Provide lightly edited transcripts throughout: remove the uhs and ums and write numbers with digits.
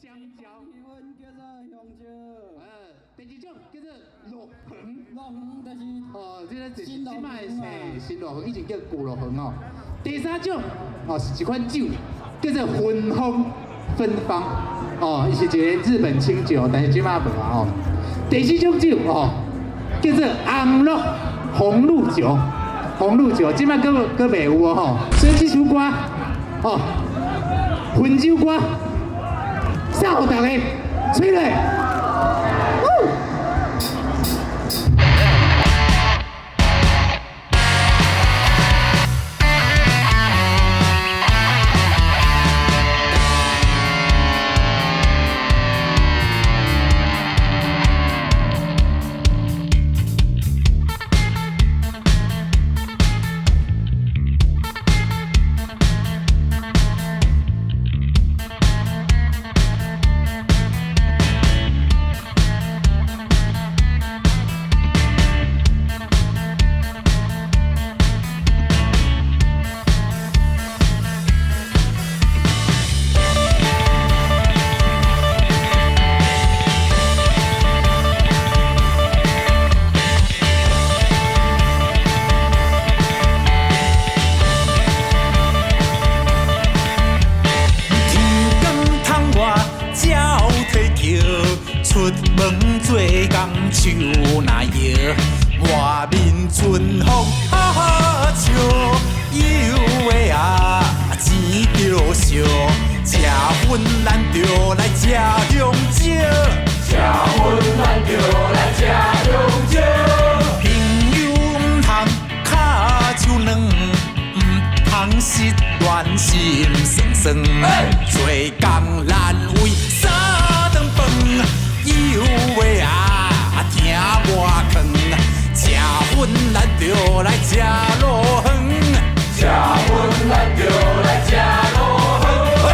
香蕉。英文叫做香蕉。第二种叫做落红。落红就是这个就是即摆新落红，以前叫古落红哦。第三种是一款酒，叫做芬芳伊是一个日本清酒，但是即摆无啊第四种酒叫做红露酒，即摆搁袂有所以这首歌分酒歌，送互大家吹咧。出门做工手那摇，外面春风好好笑，有的钱着烧，吃薰咱着来吃香蕉，吃薰咱着来吃香蕉。朋友唔通卡手软，唔通失恋心酸酸，做工难为三顿饭。有的听我劝，吃薰咱着来吃落远，吃薰咱着来吃落远。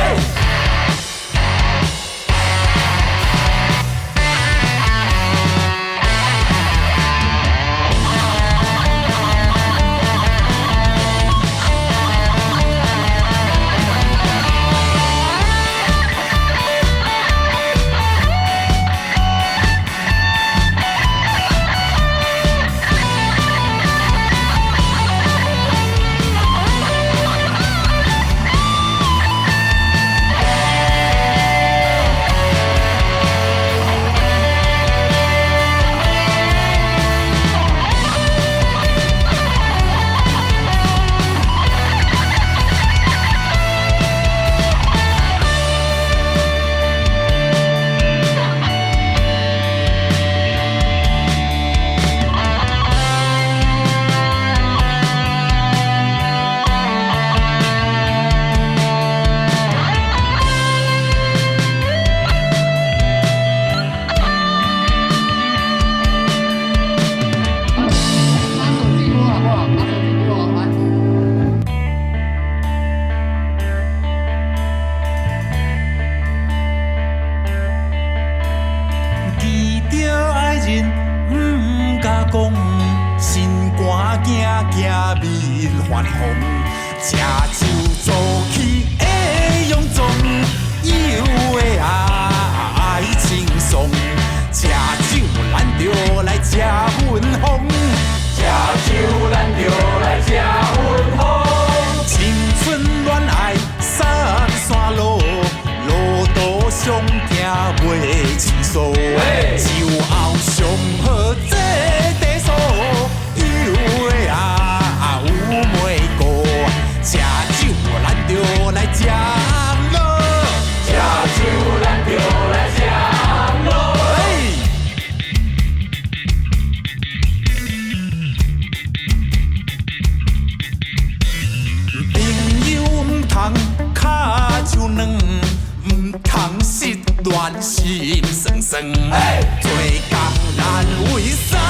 心肝行行面发红，吃酒做起会勇壮，有的爱轻松，吃酒咱着来吃芬芳，吃酒咱着来吃芬芳，青春恋爱三山路，路途上行袂轻松，酒后上好这。有的有每个，吃酒咱着来吃乐，吃酒咱着来吃乐。朋友唔通卡手软，唔通失恋心酸酸，做工难为啥？